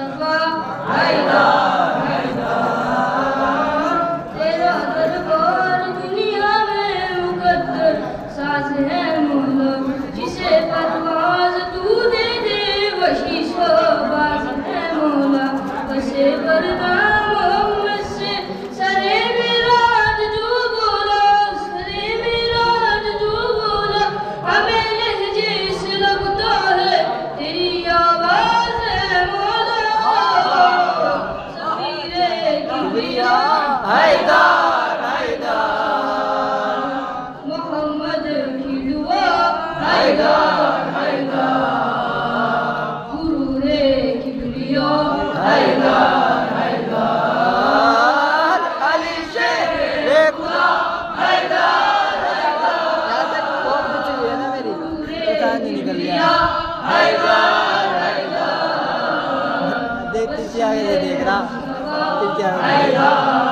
मुस्तफा हैदर हैदर। तेरा दरबार दुनिया में मुकद्दर साज है मौला, जिसे परवाज तू दे दे वही शोबाज है मौला। बसे बरदा मोहम्मद से सरे मिराज जो बोला, सरे मिराज जो बोला, हमें लहजे से लगता है तेरी आवाज है मौला। सफीरे किबरिया हैदर हैदर, मोहम्मद की दुआ हैदर हैदर। गुरूरे किबरिया हैदर हैदर, अली शेरे खुदा हैदर हैदर। बहुत कुछ है ना मेरी पता नहीं निकल गया। हैदर हैदर, देख पीछे आगे देख रहा पीछे आगे। हैदर